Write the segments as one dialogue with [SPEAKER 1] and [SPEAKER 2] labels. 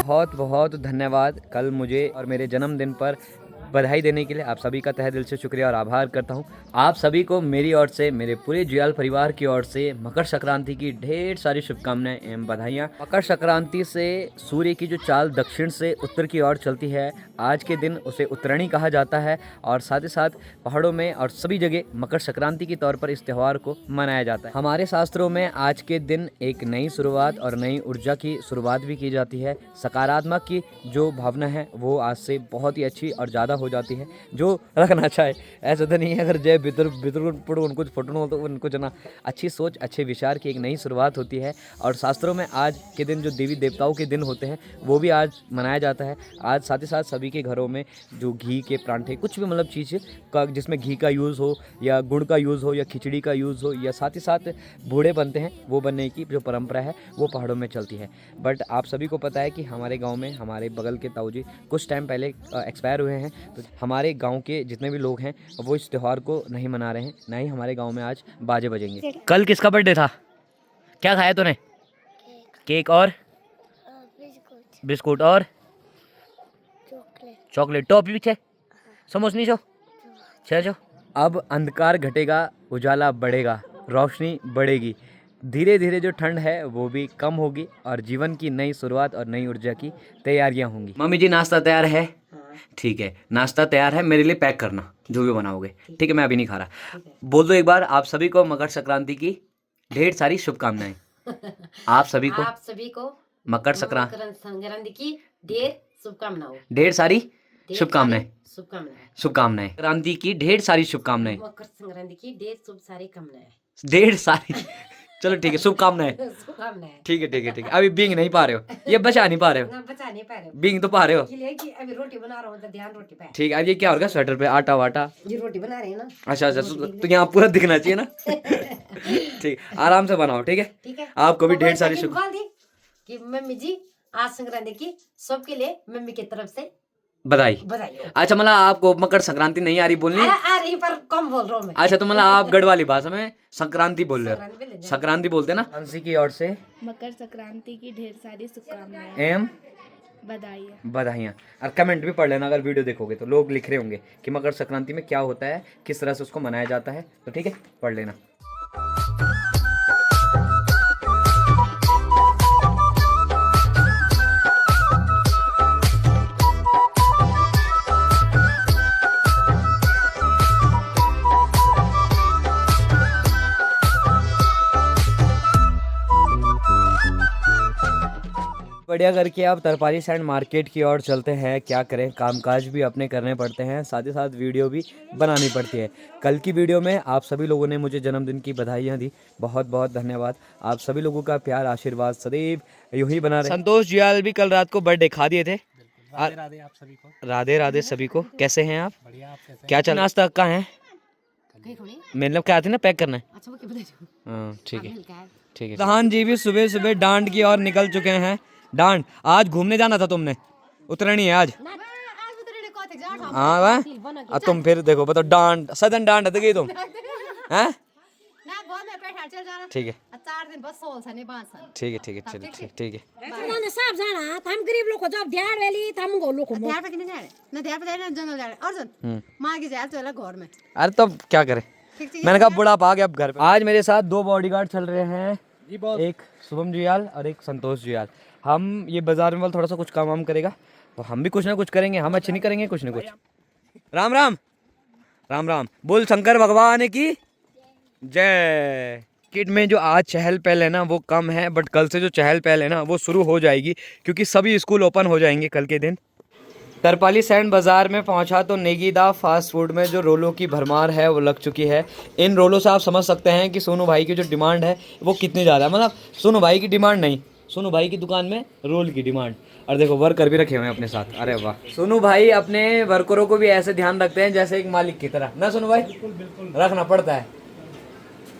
[SPEAKER 1] बहुत बहुत धन्यवाद कल मुझे और मेरे जन्मदिन पर बधाई देने के लिए। आप सभी का तहे दिल से शुक्रिया और आभार करता हूं। आप सभी को मेरी ओर से, मेरे पूरे जुयाल परिवार की ओर से मकर संक्रांति की ढेर सारी शुभकामनाएं एवं बधाइयां। मकर संक्रांति से सूर्य की जो चाल दक्षिण से उत्तर की ओर चलती है, आज के दिन उसे उत्तरायणी कहा जाता है और साथ ही साथ पहाड़ों में और सभी जगह मकर संक्रांति के तौर पर इस त्यौहार को मनाया जाता है। हमारे शास्त्रों में आज के दिन एक नई शुरुआत और नई ऊर्जा की शुरुआत भी की जाती है। सकारात्मक की जो भावना है वो आज से बहुत ही अच्छी और ज़्यादा हो जाती है, जो रखना चाहे। ऐसा तो नहीं है अगर जय बितर उनको फुटनो तो उनको जना अच्छी सोच अच्छे विचार की एक नई शुरुआत होती है। और शास्त्रों में आज के दिन जो देवी देवताओं के दिन होते हैं वो भी आज मनाया जाता है। आज साथ ही साथ सभी के घरों में जो घी के परांठे कुछ भी मतलब चीज़ का जिसमें घी का यूज़ हो या गुड़ का यूज़ हो या खिचड़ी का यूज़ हो या साथ ही साथ बूढ़े बनते हैं, वो बनने की जो परंपरा है वो पहाड़ों में चलती है। बट आप सभी को पता है कि हमारे गाँव में हमारे बगल के ताऊ जी कुछ टाइम पहले एक्सपायर हुए हैं, तो हमारे गांव के जितने भी लोग हैं वो इस त्यौहार को नहीं मना रहे हैं, ना ही हमारे गांव में आज बाजे बजेंगे। कल किसका बर्थडे था? क्या खाया तूने? केक और बिस्कुट और चॉकलेट। टॉप भी छे समोसनी छो। अब अंधकार घटेगा, उजाला बढ़ेगा, रोशनी बढ़ेगी। धीरे धीरे जो ठंड है वो भी कम होगी और जीवन की नई शुरुआत और नई ऊर्जा की तैयारियां होंगी। मम्मी जी नाश्ता तैयार है? ठीक है, नाश्ता तैयार है, मेरे लिए पैक करना जो भी बनाओगे। ठीक है, मैं अभी नहीं खा रहा। बोल दो एक बार आप सभी को मकर संक्रांति की ढेर सारी शुभकामनाएं। आप सभी को मकर संक्रांति की ढेर सारी शुभकामनाएं। संक्रांति की ढेर सारी शुभकामनाएं।
[SPEAKER 2] मकर संक्रांति की
[SPEAKER 1] ढेर सारी चलो ठीक है, शुभकामनाएं। ठीक है। अभी बिंग नहीं पा रहे हो, ये बचा नहीं पा रहे हो, बिंग तो पा रहे हो।
[SPEAKER 2] अभी रोटी बना रहा हूँ तो ध्यान रोटी पे।
[SPEAKER 1] ठीक है, ये क्या होगा स्वेटर पे आटा वाटा?
[SPEAKER 2] ये रोटी बना रहे हैं ना।
[SPEAKER 1] अच्छा तो यहाँ पूरा दिखना चाहिए ना। ठीक, आराम से बनाओ। ठीक है, आपको भी ढेर सारी शुभकामनाएं
[SPEAKER 2] कि मम्मी जी आज संक्रांति की सबके लिए मम्मी की तरफ से
[SPEAKER 1] बधाई। अच्छा मतलब आपको मकर संक्रांति नहीं आ रही बोलनी?
[SPEAKER 2] आ रही पर कम बोल रहा हूँ मैं।
[SPEAKER 1] अच्छा तो मतलब आप गढ़वाली भाषा में संक्रांति बोल रहे हो? संक्रांति बोलते ना। हंसी की ओर से
[SPEAKER 3] मकर संक्रांति की ढेर सारी शुभकामनाएं
[SPEAKER 1] एवं
[SPEAKER 3] बधाइयाँ।
[SPEAKER 1] और कमेंट भी पढ़ लेना अगर वीडियो देखोगे तो, लोग लिख रहे होंगे कि मकर संक्रांति में क्या होता है, किस तरह से उसको मनाया जाता है, तो ठीक है पढ़ लेना। बढ़िया करके आप तरपाली सैंड मार्केट की ओर चलते हैं। क्या करें, कामकाज भी अपने करने पड़ते हैं, साथ ही साथ वीडियो भी बनानी पड़ती है। कल की वीडियो में आप सभी लोगों ने मुझे जन्मदिन की बधाइयाँ दी, बहुत बहुत धन्यवाद। आप सभी लोगों का प्यार आशीर्वाद सदैव यूं ही बना रहे। संतोष जुयाल भी कल रात को बर्थडे खा दिए थे।
[SPEAKER 4] राधे आप सभी को।
[SPEAKER 1] राधे सभी को। कैसे हैं आप?
[SPEAKER 4] बढ़िया, आप कैसे?
[SPEAKER 1] क्या चल नाश्ता कहाँ है? मतलब क्या आती ना पैक करना है? हाँ ठीक है। दहान जी भी सुबह सुबह डांड की ओर निकल चुके हैं। डांड आज घूमने जाना था तुमने? उतरनी है आज? हाँ वह तुम फिर देखो बताओ, डांड सदन डांड है गई तुम हैं? ठीक है ठीक है।
[SPEAKER 2] सब जाना हम गरीब लोग को जब ध्यान वाली हम गो लोग को ध्यान पे नहीं जा रहे ना, ध्यान पे जा रहे जंगल जा रहे अर्जुन मां की जाए चला घर में।
[SPEAKER 1] अरे तो क्या करें, मैंने कहा बुढ़ापा आ गया अब घर पे। आज मेरे साथ दो बॉडीगार्ड चल रहे हैं, एक शुभम जुयाल और एक संतोष जुयाल। हम ये बाजार में थोड़ा सा कुछ काम वाम करेगा तो हम भी कुछ ना कुछ करेंगे, हम अच्छे नहीं करेंगे कुछ ना कुछ। राम राम राम राम, बोल शंकर भगवान की जय। किट में जो आज चहल पहल है ना वो कम है, बट कल से जो चहल पहल है ना वो शुरू हो जाएगी, क्योंकि सभी स्कूल ओपन हो जाएंगे कल के दिन। तरपाली सैंड बाज़ार में पहुंचा तो नेगीदा फास्ट फूड में जो रोलों की भरमार है वो लग चुकी है। इन रोलों से आप समझ सकते हैं कि सोनू भाई की जो डिमांड है वो कितनी ज़्यादा है। मतलब सोनू भाई की डिमांड नहीं, सोनू भाई की दुकान में रोल की डिमांड। और देखो वर्कर भी रखे हुए हैं अपने साथ। अरे वाह, सोनू भाई अपने वर्करों को भी ऐसे ध्यान रखते हैं जैसे एक मालिक की तरह ना। सोनू भाई बिल्कुल रखना पड़ता है।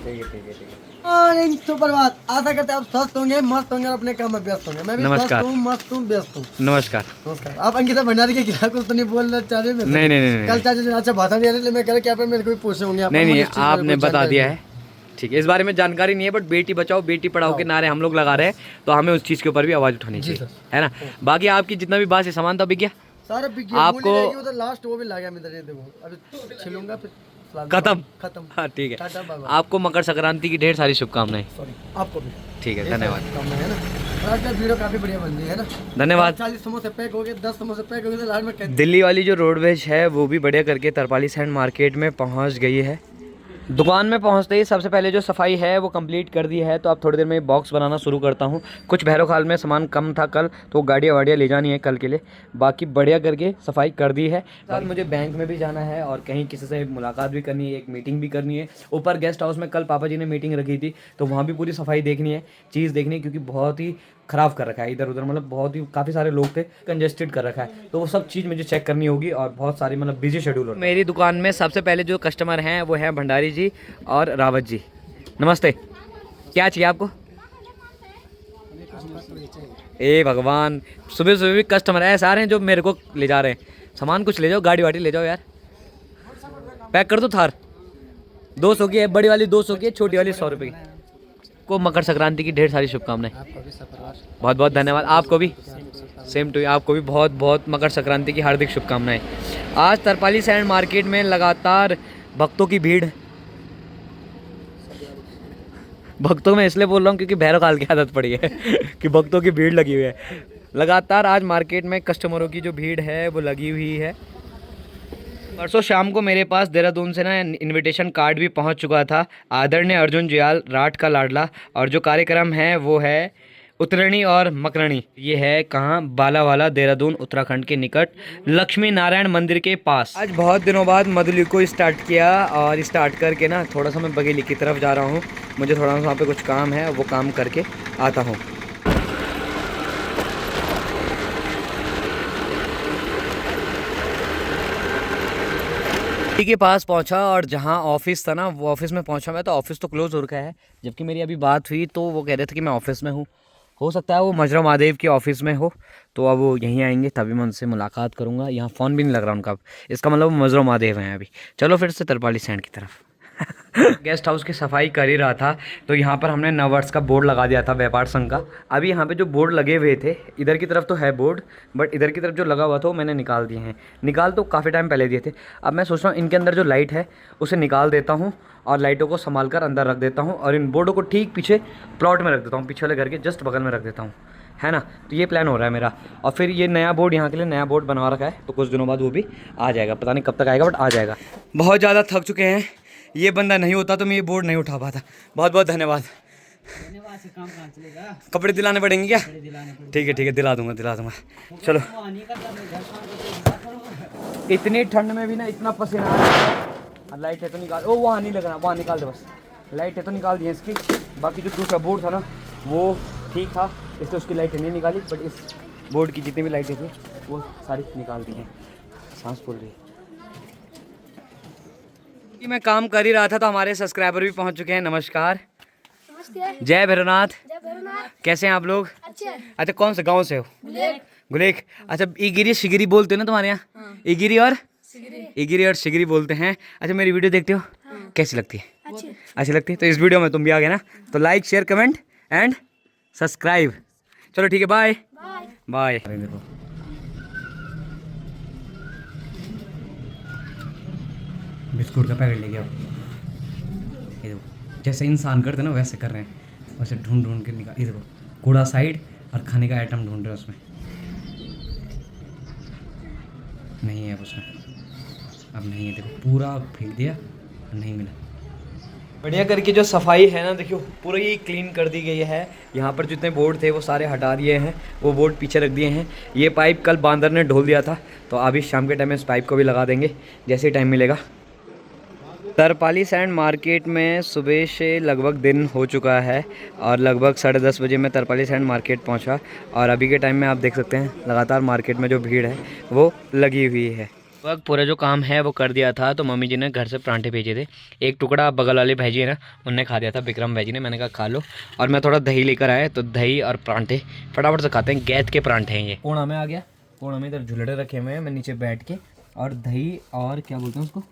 [SPEAKER 1] ठीक है।
[SPEAKER 5] और सुप्रभात, आशा करते हैं आप स्वस्थ होंगे, मस्त होंगे और अपने काम में व्यस्त होंगे। मैं भी स्वस्थ हूँ, मस्त हूँ, व्यस्त हूँ।
[SPEAKER 1] नमस्कार।
[SPEAKER 5] आप अंकिता भंडारी के खिलाफ कुछ तो नहीं बोलना चाह रहे?
[SPEAKER 1] नहीं।
[SPEAKER 5] कल चाचा अच्छा भाषण दे रहे थे, मैं कह रहा क्या मेरे को पूछे होंगे।
[SPEAKER 1] नहीं आपने बता दिया है ठीक है, इस बारे में जानकारी नहीं है, बट बेटी बचाओ बेटी पढ़ाओ के नारे हम लोग लगा रहे हैं, तो हमें उस चीज़ के ऊपर भी आवाज़ उठानी चाहिए, है ना। बाकी आपकी जितना भी बात है सामान तो बिक गया
[SPEAKER 5] सारा बिक गया,
[SPEAKER 1] आपको
[SPEAKER 5] उधर लास्ट वो भी ला गया इधर, ये देखो अभी छिलूंगा फिर
[SPEAKER 1] खत्म। हाँ ठीक है, आपको मकर संक्रांति की ढेर सारी शुभकामनाएं।
[SPEAKER 5] आपको भी
[SPEAKER 1] ठीक है, धन्यवाद।
[SPEAKER 5] है ना, आज का वीडियो काफी बढ़िया बन रही है ना।
[SPEAKER 1] धन्यवाद।
[SPEAKER 5] 40 समोसे पैक हो गए, 10 समोसे पैक हो गए, लास्ट में
[SPEAKER 1] दिल्ली वाली जो रोडवेज है वो भी बढ़िया करके तरपाली सैंड मार्केट में पहुंच गई है। दुकान में पहुंचते ही सबसे पहले जो सफाई है वो कंप्लीट कर दी है, तो अब थोड़ी देर में बॉक्स बनाना शुरू करता हूं। कुछ भैरव खाल में सामान कम था कल, तो गाड़ियाँ वाड़ियाँ ले जानी है कल के लिए, बाकी बढ़िया करके सफाई कर दी है। साथ मुझे बैंक में भी जाना है और कहीं किसी से मुलाकात भी करनी है, एक मीटिंग भी करनी है। ऊपर गेस्ट हाउस में कल पापा जी ने मीटिंग रखी थी, तो वहाँ भी पूरी सफाई देखनी है, चीज़ देखनी है, क्योंकि बहुत ही ख़राब कर रखा है इधर उधर, मतलब बहुत ही काफ़ी सारे लोग थे, कंजेस्टेड कर रखा है, तो वो सब चीज़ मुझे चेक करनी होगी और बहुत सारी मतलब बिजी शेड्यूल हो। मेरी दुकान में सबसे पहले जो कस्टमर हैं वो हैं भंडारी जी और रावत जी। नमस्ते, क्या चाहिए आपको? ए भगवान, सुबह सुबह भी कस्टमर ऐसे आ रहे हैं जो मेरे को ले जा रहे हैं। सामान कुछ ले जाओ, गाड़ी वाड़ी ले जाओ यार, पैक कर दो। थार 200 की है, बड़ी वाली 200 की है, छोटी वाली 100 रुपये की। को मकर संक्रांति की ढेर सारी शुभकामनाएं। बहुत बहुत धन्यवाद। आपको भी सेम टू यू, आपको भी बहुत बहुत मकर संक्रांति की हार्दिक शुभकामनाएं। आज तरपाली सैंड मार्केट में लगातार भक्तों की भीड़, भक्तों में इसलिए बोल रहा हूँ क्योंकि भैरव काल की आदत पड़ी है कि भक्तों की भीड़ लगी हुई है। लगातार आज मार्केट में कस्टमरों की जो भीड़ है वो लगी हुई है। परसों शाम को मेरे पास देहरादून से ना इनविटेशन कार्ड भी पहुंच चुका था। आदरणीय अर्जुन जुयाल राठ का लाडला, और जो कार्यक्रम है वो है उत्तरणी और मकरणी। ये है कहाँ? बालावाला, देहरादून उत्तराखंड के निकट लक्ष्मी नारायण मंदिर के पास। आज बहुत दिनों बाद मधुली को स्टार्ट किया, और स्टार्ट करके ना थोड़ा सा मैं बघेली की तरफ जा रहा हूँ। मुझे थोड़ा सा वहाँ पे कुछ काम है, वो काम करके आता हूँ। के पास पहुंचा और जहां ऑफिस था ना वो ऑफिस में पहुंचा मैं, तो ऑफिस तो क्लोज हो रखा है। जबकि मेरी अभी बात हुई तो वो कह रहे थे कि मैं ऑफिस में हूँ। हो सकता है वो मजरा महादेव के ऑफिस में हो, तो अब वो यहीं आएंगे तभी मैं उनसे मुलाकात करूँगा। यहाँ फ़ोन भी नहीं लग रहा उनका, इसका मतलब वो मजरा महादेव हैं अभी। चलो फिर से तरपाली सैंड की तरफ। गेस्ट हाउस की सफाई कर ही रहा था, तो यहाँ पर हमने नववर्ष का बोर्ड लगा दिया था व्यापार संघ का। अभी यहाँ पे जो बोर्ड लगे हुए थे, इधर की तरफ तो है बोर्ड, बट इधर की तरफ जो लगा हुआ था वो मैंने निकाल दिए हैं। निकाल तो काफ़ी टाइम पहले दिए थे। अब मैं सोच रहा हूँ इनके अंदर जो लाइट है उसे निकाल देता हूँ और लाइटों को संभाल कर अंदर रख देता हूँ, और इन बोर्डों को ठीक पीछे प्लॉट में रख देता हूँ, पीछे वाले घर के जस्ट बगल में रख देता हूँ, है ना। तो ये प्लान हो रहा है मेरा। और फिर ये नया बोर्ड, यहाँ के लिए नया बोर्ड बनवा रखा है, तो कुछ दिनों बाद वो भी आ जाएगा। पता नहीं कब तक आएगा, बट आ जाएगा। बहुत ज़्यादा थक चुके हैं, ये बंदा नहीं होता तो मैं ये बोर्ड नहीं उठा पाता। बहुत बहुत धन्यवाद। कपड़े दिलाने पड़ेंगे क्या? ठीक है, दिला दूंगा। चलो, इतनी ठंड में भी ना इतना पसीना आ रहा है। लाइट है तो निकाल, ओ वहाँ नहीं लगना, वहाँ निकाल दे बस। लाइट है तो निकाल दिए इसकी। बाकी जो दूसरा बोर्ड था ना वो ठीक था, इसलिए उसकी लाइटें नहीं निकाली, बट इस बोर्ड की जितनी भी लाइटें थी वो सारी निकाल दी हैं। सांस फूल रही है। मैं काम कर ही रहा था तो हमारे सब्सक्राइबर भी पहुंच चुके हैं। नमस्कार, जय भैरवनाथ। कैसे हैं आप लोग? अच्छा, कौन से गांव से हो? गुलेख। अच्छा, इगिरी शिगिरी बोलते हो ना तुम्हारे यहाँ? इगिरी और शिगिरी बोलते हैं। अच्छा, मेरी वीडियो देखते हो? कैसी लगती है? अच्छी लगती है। तो इस वीडियो में तुम भी आ गए ना, तो like share comment and subscribe. चलो ठीक है, बाय बाय। बिस्कुट का पैकेट लेके आओ। ये देखो, जैसे इंसान करते ना वैसे कर रहे हैं, वैसे ढूंढ के निकाल। ये देखो, कूड़ा साइड और खाने का आइटम ढूंढ रहे हैं उसमें। नहीं है उसमें, अब नहीं है। देखो, पूरा फेंक दिया, नहीं मिला। बढ़िया करके जो सफाई है ना, देखियो पूरी क्लीन कर दी गई है। यहाँ पर जितने बोर्ड थे वो सारे हटा दिए हैं, वो बोर्ड पीछे रख दिए हैं। ये पाइप कल बांदर ने ढोल दिया था, तो अभी शाम के टाइम में इस पाइप को भी लगा देंगे जैसे ही टाइम मिलेगा। तरपाली सैंड मार्केट में सुबह से लगभग दिन हो चुका है, और लगभग 10:30 बजे मैं तरपाली सैंड मार्केट पहुंचा, और अभी के टाइम में आप देख सकते हैं लगातार मार्केट में जो भीड़ है वो लगी हुई है। वक्त पूरा जो काम है वो कर दिया था, तो मम्मी जी ने घर से परांठे भेजे थे। एक टुकड़ा बगल वाले भाई है ना, उनने खा दिया था, विक्रम भाई जी ने। मैंने कहा खा लो, और मैं थोड़ा दही लेकर आया, तो दही और परांठे फटाफट से खाते हैं। गैस के परांठे हैं ये। कोना में आ गया, कोना में इधर झुलड़े रखे हुए हैं, मैं नीचे बैठ के, और दही और क्या बोलते हैं उसको,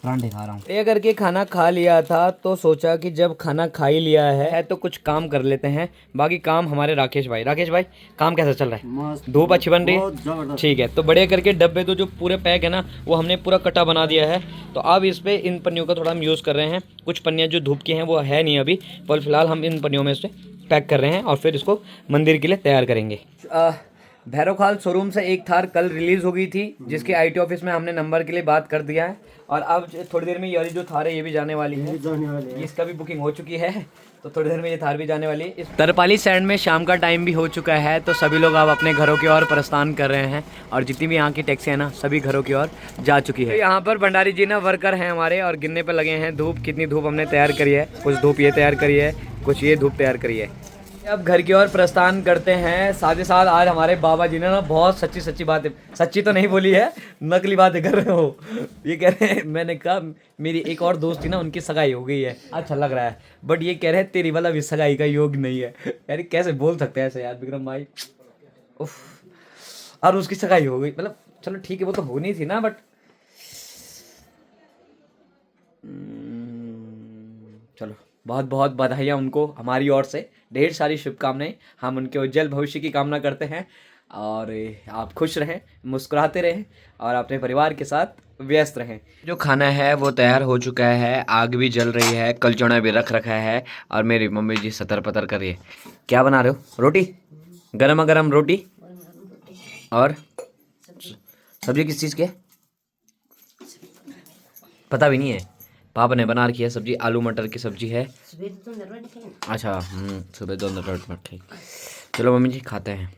[SPEAKER 1] परांठे खा रहा हूँ। ये करके खाना खा लिया था तो सोचा कि जब खाना खा ही लिया है तो कुछ काम कर लेते हैं। बाकी काम हमारे राकेश भाई काम कैसा चल रहा है?
[SPEAKER 5] मस्त,
[SPEAKER 1] धूप अच्छी बन रही
[SPEAKER 5] बहुत
[SPEAKER 1] है?
[SPEAKER 5] जबरदस्त।
[SPEAKER 1] ठीक है, तो बढ़िया करके डब्बे तो जो पूरे पैक है ना वो हमने पूरा कटा बना दिया है। तो अब इस पे इन पन्नियों का थोड़ा हम यूज़ कर रहे हैं। कुछ पन्नियाँ जो धूप की हैं वो है नहीं अभी, पर फिलहाल हम इन पन्नियों में से पैक कर रहे हैं और फिर इसको मंदिर के लिए तैयार करेंगे। भैरवखाल शोरूम से एक थार कल रिलीज़ हो गई थी, जिसके आईटी ऑफिस में हमने नंबर के लिए बात कर दिया है और अब थोड़ी देर में ये वाली जो थार है ये भी जाने वाली है। इसका भी बुकिंग हो चुकी है, तो थोड़ी देर में ये थार भी जाने वाली है। इस तरपाली सैंड में शाम का टाइम भी हो चुका है, तो सभी लोग अब अपने घरों की ओर प्रस्थान कर रहे हैं और जितनी भी यहाँ की टैक्सी है ना सभी घरों की ओर जा चुकी है। तो यहाँ पर भंडारी जी ना वर्कर हैं हमारे और गिनने पर लगे हैं धूप, कितनी धूप हमने तैयार करी है। कुछ धूप ये तैयार करी है, कुछ ये धूप तैयार करी है। अब घर की ओर प्रस्थान करते हैं। साथ ही साथ आज हमारे बाबा जी ने ना बहुत सच्ची बातें, सच्ची तो नहीं बोली है, नकली बातें कर रहे हो। ये कह रहे हैं, मैंने कहा मेरी एक और दोस्त थी ना उनकी सगाई हो गई है, अच्छा लग रहा है, बट ये कह रहे हैं तेरी वाला भी सगाई का योग नहीं है। यार कैसे बोल सकते हैं ऐसे यार विक्रम भाई, उफ। और उसकी सगाई हो गई, मतलब चलो ठीक है वो तो होनी थी ना, बट चलो बहुत बहुत बधाइयाँ उनको हमारी ओर से, ढेर सारी शुभकामनाएं। हम उनके उज्जवल भविष्य की कामना करते हैं और आप खुश रहें, मुस्कुराते रहें और अपने परिवार के साथ व्यस्त रहें। जो खाना है वो तैयार हो चुका है, आग भी जल रही है, कलचौड़ा भी रख रखा है और मेरी मम्मी जी सतर पतर कर रही है। क्या बना रहे हो? रोटी, गरमा गरम रोटी और सब्जी किस चीज़ की है पता भी नहीं है। पापा ने बना रखी है सब्जी, आलू मटर की सब्जी है। अच्छा सुबह 2 रोटी खाई। चलो मम्मी जी खाते हैं।